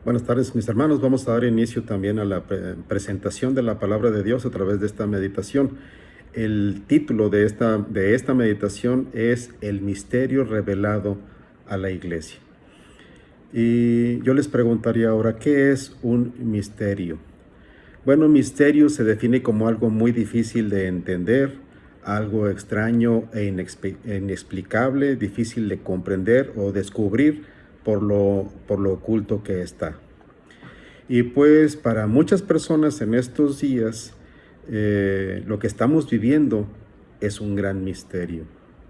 Buenas tardes, mis hermanos. Vamos a dar inicio también a la presentación de la palabra de Dios a través de esta meditación. El título de esta meditación es El misterio revelado a la iglesia. Y yo les preguntaría ahora, ¿qué es un misterio? Bueno, misterio se define como algo muy difícil de entender, algo extraño e inexplicable, difícil de comprender o descubrir por lo oculto que está. Y pues para muchas personas en estos días, lo que estamos viviendo es un gran misterio,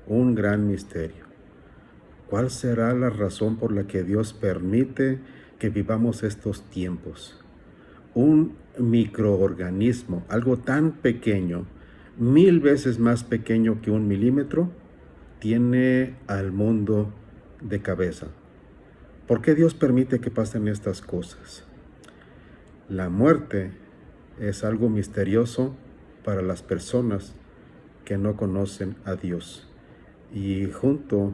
un gran misterio. ¿Cuál será la razón por la que Dios permite que vivamos estos tiempos? Un microorganismo, algo tan pequeño, 1000 veces más pequeño que un milímetro, tiene al mundo de cabeza. ¿Por qué Dios permite que pasen estas cosas? La muerte es algo misterioso para las personas que no conocen a Dios. Y junto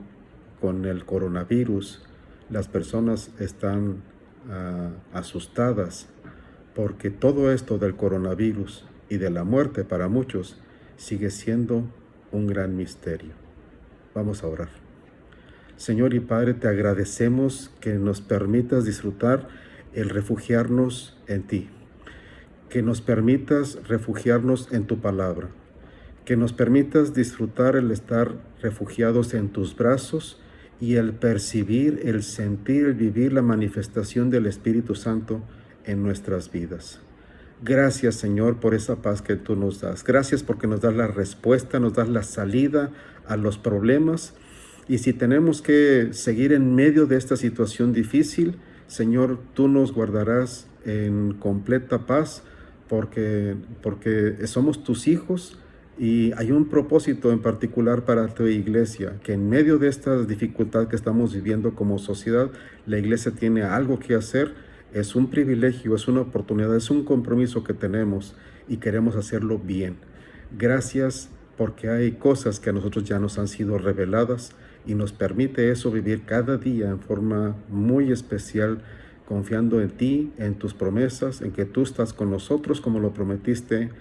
con el coronavirus, las personas están asustadas porque todo esto del coronavirus y de la muerte para muchos sigue siendo un gran misterio. Vamos a orar. Señor y Padre, te agradecemos que nos permitas disfrutar el refugiarnos en ti, que nos permitas refugiarnos en tu palabra, que nos permitas disfrutar el estar refugiados en tus brazos y el percibir, el sentir, el vivir la manifestación del Espíritu Santo en nuestras vidas. Gracias, Señor, por esa paz que tú nos das. Gracias porque nos das la respuesta, nos das la salida a los problemas. Y si tenemos que seguir en medio de esta situación difícil, Señor, tú nos guardarás en completa paz porque somos tus hijos y hay un propósito en particular para tu iglesia, que en medio de esta dificultad que estamos viviendo como sociedad, la iglesia tiene algo que hacer. Es un privilegio, es una oportunidad, es un compromiso que tenemos y queremos hacerlo bien. Gracias porque hay cosas que a nosotros ya nos han sido reveladas y nos permite eso vivir cada día en forma muy especial, confiando en ti, en tus promesas, en que tú estás con nosotros como lo prometiste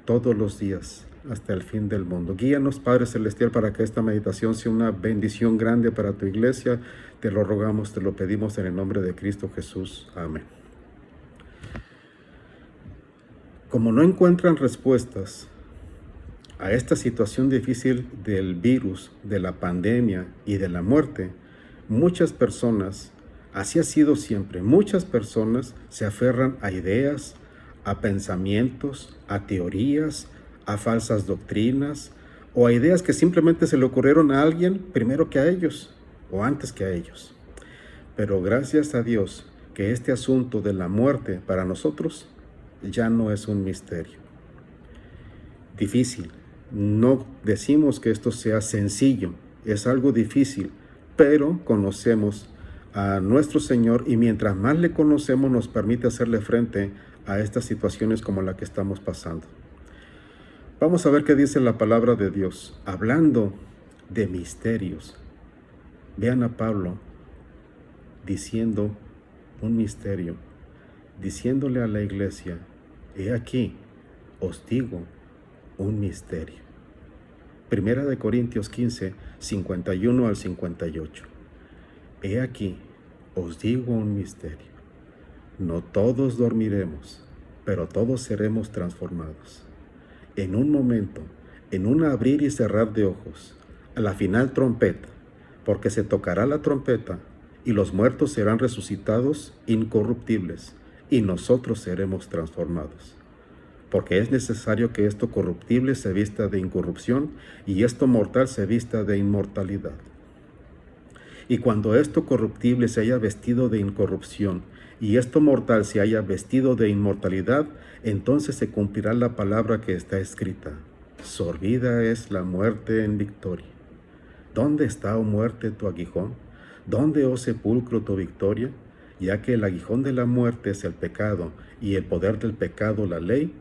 todos los días hasta el fin del mundo. Guíanos, Padre Celestial, para que esta meditación sea una bendición grande para tu iglesia. Te lo rogamos, te lo pedimos en el nombre de Cristo Jesús. Amén. Como no encuentran respuestas a esta situación difícil del virus, de la pandemia y de la muerte, muchas personas, así ha sido siempre, muchas personas se aferran a ideas, a pensamientos, a teorías, a falsas doctrinas o a ideas que simplemente se le ocurrieron a alguien primero que a ellos o antes que a ellos. Pero gracias a Dios que este asunto de la muerte para nosotros ya no es un misterio. Difícil. No decimos que esto sea sencillo, es algo difícil, pero conocemos a nuestro Señor y mientras más le conocemos nos permite hacerle frente a estas situaciones como la que estamos pasando. Vamos a ver qué dice la palabra de Dios, hablando de misterios. Vean a Pablo diciendo un misterio, diciéndole a la iglesia, he aquí, os digo un misterio. Primera de Corintios 15, 51 al 58. He aquí, os digo un misterio. No todos dormiremos, pero todos seremos transformados. En un momento, en un abrir y cerrar de ojos, a la final trompeta, porque se tocará la trompeta y los muertos serán resucitados incorruptibles y nosotros seremos transformados. Porque es necesario que esto corruptible se vista de incorrupción y esto mortal se vista de inmortalidad. Y cuando esto corruptible se haya vestido de incorrupción y esto mortal se haya vestido de inmortalidad, entonces se cumplirá la palabra que está escrita. Sorbida es la muerte en victoria. ¿Dónde está, oh muerte, tu aguijón? ¿Dónde, oh sepulcro, tu victoria? Ya que el aguijón de la muerte es el pecado y el poder del pecado la ley,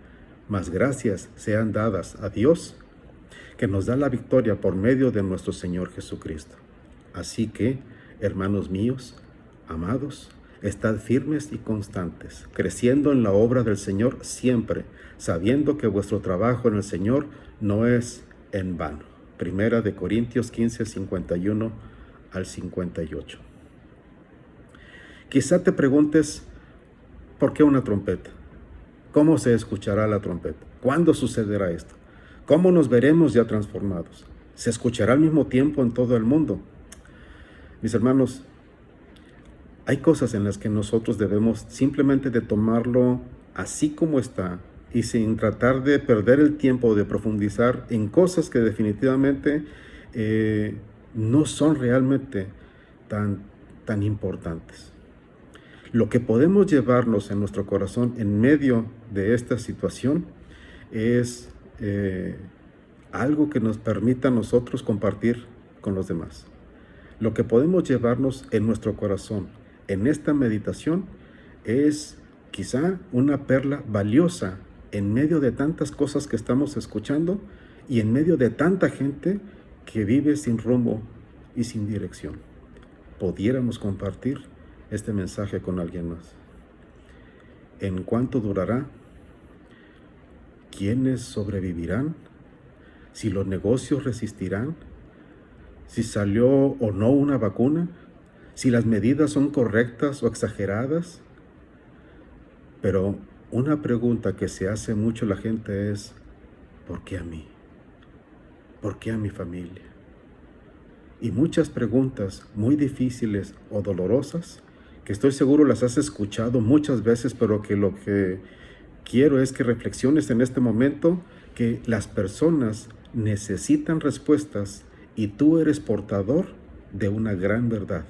mas gracias sean dadas a Dios, que nos da la victoria por medio de nuestro Señor Jesucristo. Así que, hermanos míos, amados, Estad firmes y constantes, creciendo en la obra del Señor siempre, sabiendo que vuestro trabajo en el Señor no es en vano. Primera de Corintios 15, 51 al 58. Quizá te preguntes, ¿por qué una trompeta? ¿Cómo se escuchará la trompeta? ¿Cuándo sucederá esto? ¿Cómo nos veremos ya transformados? ¿Se escuchará al mismo tiempo en todo el mundo? Mis hermanos, hay cosas en las que nosotros debemos simplemente de tomarlo así como está y sin tratar de perder el tiempo de profundizar en cosas que definitivamente no son realmente tan importantes. Lo que podemos llevarnos en nuestro corazón en medio de esta situación es algo que nos permita a nosotros compartir con los demás. Lo que podemos llevarnos en nuestro corazón en esta meditación es quizá una perla valiosa en medio de tantas cosas que estamos escuchando y en medio de tanta gente que vive sin rumbo y sin dirección. Pudiéramos compartir este mensaje con alguien más. ¿En cuánto durará? ¿Quiénes sobrevivirán? ¿Si los negocios resistirán? ¿Si salió o no una vacuna? ¿Si las medidas son correctas o exageradas? Pero una pregunta que se hace mucho la gente es, ¿por qué a mí? ¿Por qué a mi familia? Y muchas preguntas muy difíciles o dolorosas, que estoy seguro las has escuchado muchas veces, pero que lo que quiero es que reflexiones en este momento que las personas necesitan respuestas y tú eres portador de una gran verdad.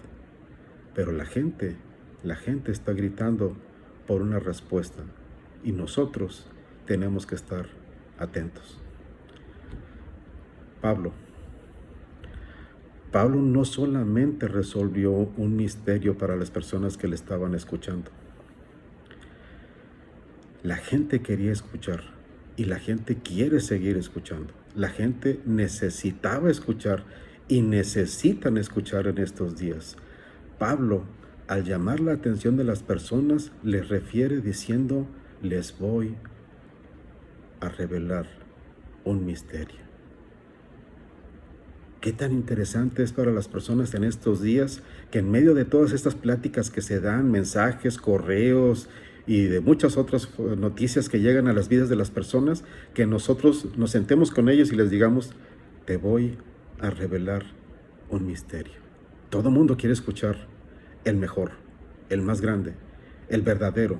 Pero la gente está gritando por una respuesta y nosotros tenemos que estar atentos. Pablo no solamente resolvió un misterio para las personas que le estaban escuchando. La gente quería escuchar y la gente quiere seguir escuchando. La gente necesitaba escuchar y necesitan escuchar en estos días. Pablo, al llamar la atención de las personas, les refiere diciendo, les voy a revelar un misterio. Qué tan interesante es para las personas en estos días que en medio de todas estas pláticas que se dan, mensajes, correos y de muchas otras noticias que llegan a las vidas de las personas, que nosotros nos sentemos con ellos y les digamos, te voy a revelar un misterio. Todo el mundo quiere escuchar el mejor, el más grande, el verdadero,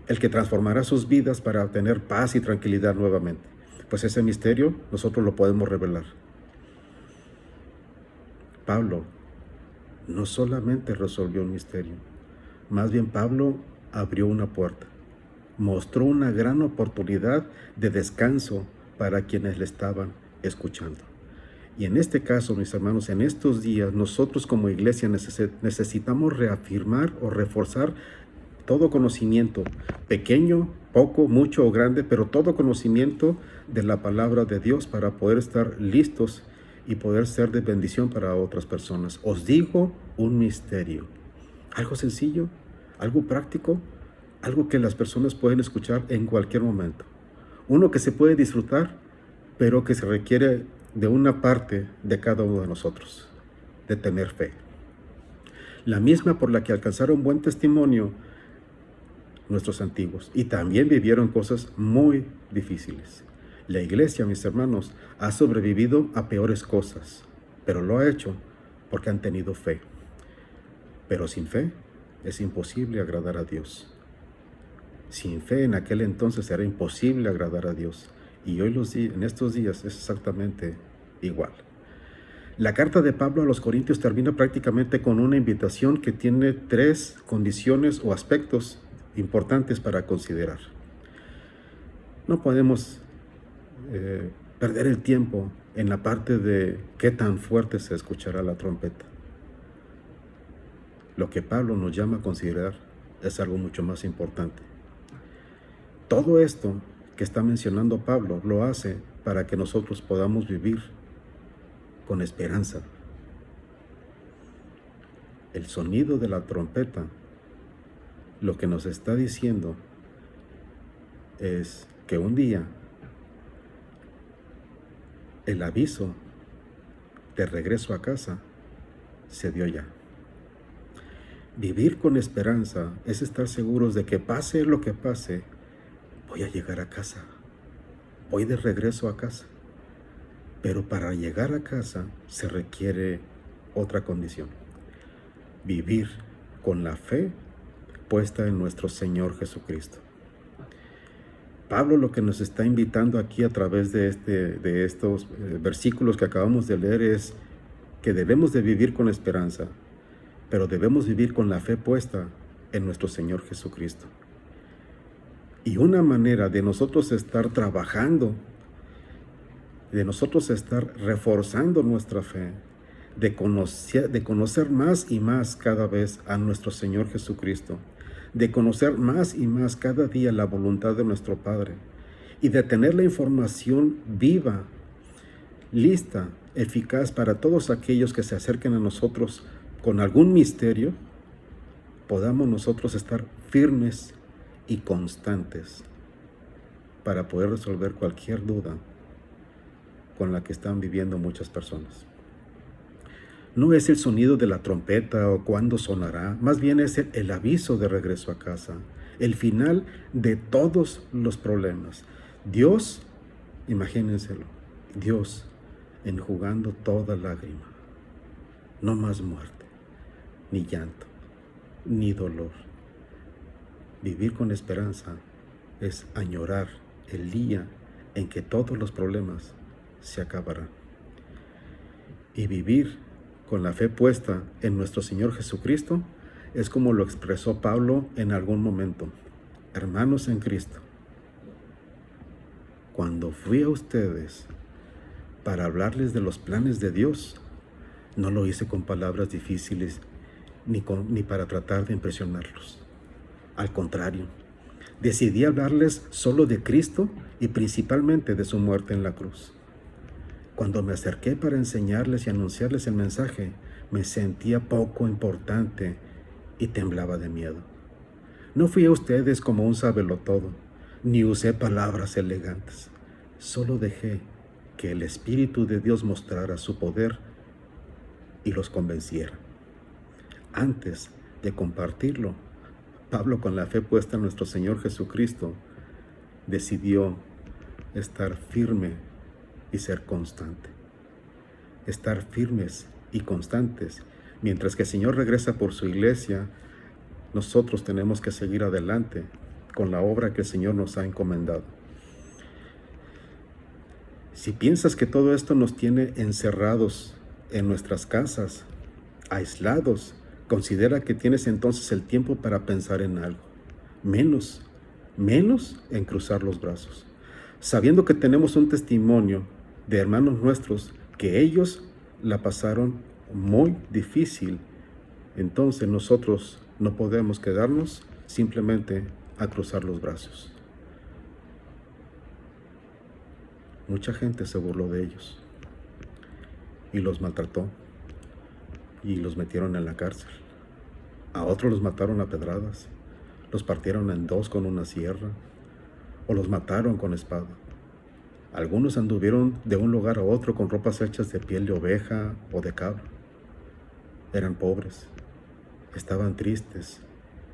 el que transformará sus vidas para obtener paz y tranquilidad nuevamente. Pues ese misterio nosotros lo podemos revelar. Pablo no solamente resolvió un misterio, más bien Pablo abrió una puerta, mostró una gran oportunidad de descanso para quienes le estaban escuchando. Y en este caso, mis hermanos, en estos días, nosotros como iglesia necesitamos reafirmar o reforzar todo conocimiento, pequeño, poco, mucho o grande, pero todo conocimiento de la palabra de Dios para poder estar listos y poder ser de bendición para otras personas. Os digo un misterio. Algo sencillo, algo práctico, algo que las personas pueden escuchar en cualquier momento. Uno que se puede disfrutar, pero que se requiere de una parte de cada uno de nosotros, de tener fe. La misma por la que alcanzaron buen testimonio nuestros antiguos y también vivieron cosas muy difíciles. La iglesia, mis hermanos, ha sobrevivido a peores cosas, pero lo ha hecho porque han tenido fe. Pero sin fe es imposible agradar a Dios. Sin fe en aquel entonces era imposible agradar a Dios. Y hoy en estos días es exactamente igual. La carta de Pablo a los Corintios termina prácticamente con una invitación que tiene 3 condiciones o aspectos importantes para considerar. No podemos perder el tiempo en la parte de qué tan fuerte se escuchará la trompeta. Lo que Pablo nos llama a considerar es algo mucho más importante. Todo esto que está mencionando Pablo lo hace para que nosotros podamos vivir con esperanza. El sonido de la trompeta lo que nos está diciendo es que un día el aviso de regreso a casa se dio ya. Vivir con esperanza es estar seguros de que pase lo que pase, voy a llegar a casa, voy de regreso a casa. Pero para llegar a casa se requiere otra condición: vivir con la fe puesta en nuestro Señor Jesucristo. Pablo lo que nos está invitando aquí a través de estos versículos que acabamos de leer es que debemos de vivir con esperanza, pero debemos vivir con la fe puesta en nuestro Señor Jesucristo. Y una manera de nosotros estar trabajando, de nosotros estar reforzando nuestra fe, de conocer más y más cada vez a nuestro Señor Jesucristo, de conocer más y más cada día la voluntad de nuestro Padre y de tener la información viva, lista, eficaz para todos aquellos que se acerquen a nosotros con algún misterio, podamos nosotros estar firmes y constantes para poder resolver cualquier duda con la que están viviendo muchas personas. No es el sonido de la trompeta o cuándo sonará, más bien es el aviso de regreso a casa, el final de todos los problemas. Dios, imagínenselo, Dios enjugando toda lágrima. No más muerte, ni llanto, ni dolor. Vivir con esperanza es añorar el día en que todos los problemas se acabarán. Y vivir con la fe puesta en nuestro Señor Jesucristo es como lo expresó Pablo en algún momento. Hermanos en Cristo, cuando fui a ustedes para hablarles de los planes de Dios, no lo hice con palabras difíciles ni para tratar de impresionarlos. Al contrario, decidí hablarles solo de Cristo y principalmente de su muerte en la cruz. Cuando me acerqué para enseñarles y anunciarles el mensaje, me sentía poco importante y temblaba de miedo. No fui a ustedes como un sabelotodo, ni usé palabras elegantes. Solo dejé que el Espíritu de Dios mostrara su poder y los convenciera. Antes de compartirlo, Pablo, con la fe puesta en nuestro Señor Jesucristo, decidió estar firme y ser constante. Estar firmes y constantes. Mientras que el Señor regresa por su iglesia, nosotros tenemos que seguir adelante con la obra que el Señor nos ha encomendado. Si piensas que todo esto nos tiene encerrados en nuestras casas, aislados, considera que tienes entonces el tiempo para pensar en algo. Menos en cruzar los brazos. Sabiendo que tenemos un testimonio de hermanos nuestros que ellos la pasaron muy difícil, entonces nosotros no podemos quedarnos simplemente a cruzar los brazos. Mucha gente se burló de ellos y los maltrató y los metieron en la cárcel. A otros los mataron a pedradas, los partieron en dos con una sierra o los mataron con espada. Algunos anduvieron de un lugar a otro con ropas hechas de piel de oveja o de cabra. Eran pobres, estaban tristes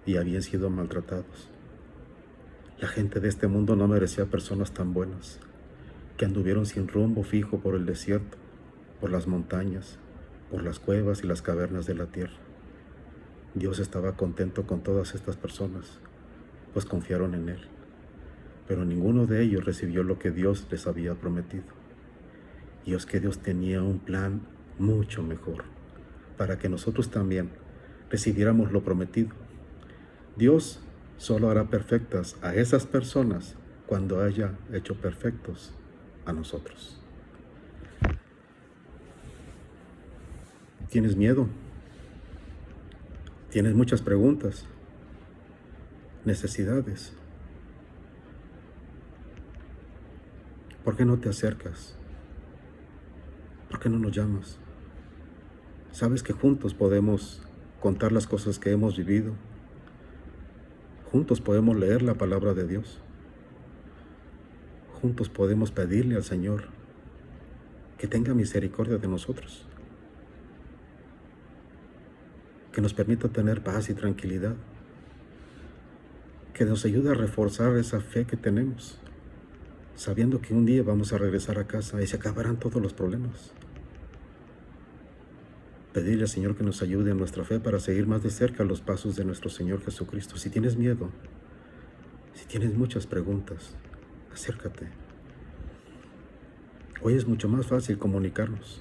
y habían sido maltratados. La gente de este mundo no merecía personas tan buenas, que anduvieron sin rumbo fijo por el desierto, por las montañas, por las cuevas y las cavernas de la tierra. Dios estaba contento con todas estas personas, pues confiaron en Él. Pero ninguno de ellos recibió lo que Dios les había prometido. Y es que Dios tenía un plan mucho mejor, para que nosotros también recibiéramos lo prometido. Dios solo hará perfectas a esas personas cuando haya hecho perfectos a nosotros. ¿Tienes miedo? ¿Tienes muchas preguntas? ¿Necesidades? ¿Por qué no te acercas? ¿Por qué no nos llamas? Sabes que juntos podemos contar las cosas que hemos vivido Juntos podemos leer la palabra de Dios. Juntos podemos pedirle al Señor que tenga misericordia de nosotros, que nos permita tener paz y tranquilidad, que nos ayude a reforzar esa fe que tenemos, sabiendo que un día vamos a regresar a casa y se acabarán todos los problemas. Pedirle al Señor que nos ayude en nuestra fe para seguir más de cerca los pasos de nuestro Señor Jesucristo. Si tienes miedo, si tienes muchas preguntas, acércate. Hoy es mucho más fácil comunicarnos.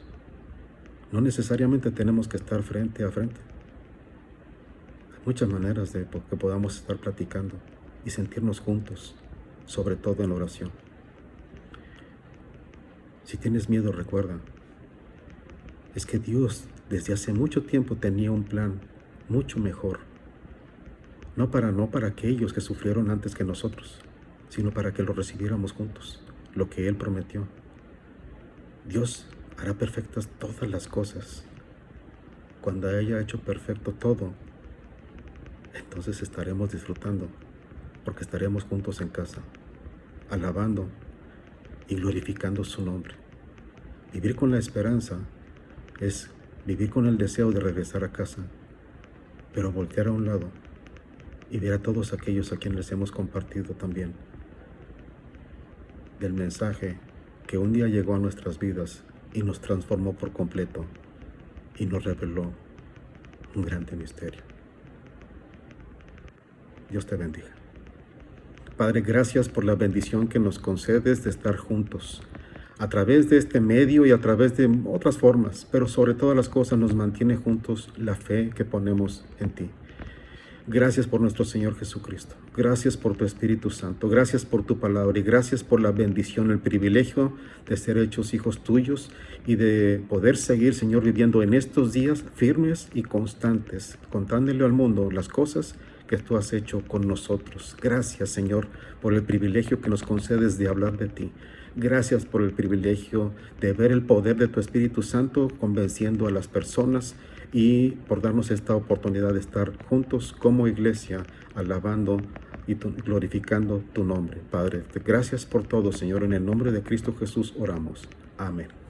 No necesariamente tenemos que estar frente a frente. Hay muchas maneras de que podamos estar platicando y sentirnos juntos, sobre todo en oración. Si tienes miedo, recuerda, es que Dios desde hace mucho tiempo tenía un plan mucho mejor. No para aquellos que sufrieron antes que nosotros, sino para que lo recibiéramos juntos, lo que Él prometió. Dios hará perfectas todas las cosas. Cuando haya hecho perfecto todo, entonces estaremos disfrutando, porque estaremos juntos en casa, alabando y glorificando su nombre. Vivir con la esperanza es vivir con el deseo de regresar a casa, pero voltear a un lado y ver a todos aquellos a quienes les hemos compartido también del mensaje que un día llegó a nuestras vidas y nos transformó por completo y nos reveló un grande misterio. Dios te bendiga. Padre, gracias por la bendición que nos concedes de estar juntos a través de este medio y a través de otras formas, pero sobre todas las cosas nos mantiene juntos la fe que ponemos en ti. Gracias por nuestro Señor Jesucristo. Gracias por tu Espíritu Santo. Gracias por tu palabra y gracias por la bendición, el privilegio de ser hechos hijos tuyos y de poder seguir, Señor, viviendo en estos días firmes y constantes, contándole al mundo las cosas que tú has hecho con nosotros. Gracias, Señor, por el privilegio que nos concedes de hablar de ti. Gracias por el privilegio de ver el poder de tu Espíritu Santo convenciendo a las personas y por darnos esta oportunidad de estar juntos como iglesia, alabando y glorificando tu nombre. Padre, gracias por todo, Señor. En el nombre de Cristo Jesús oramos. Amén.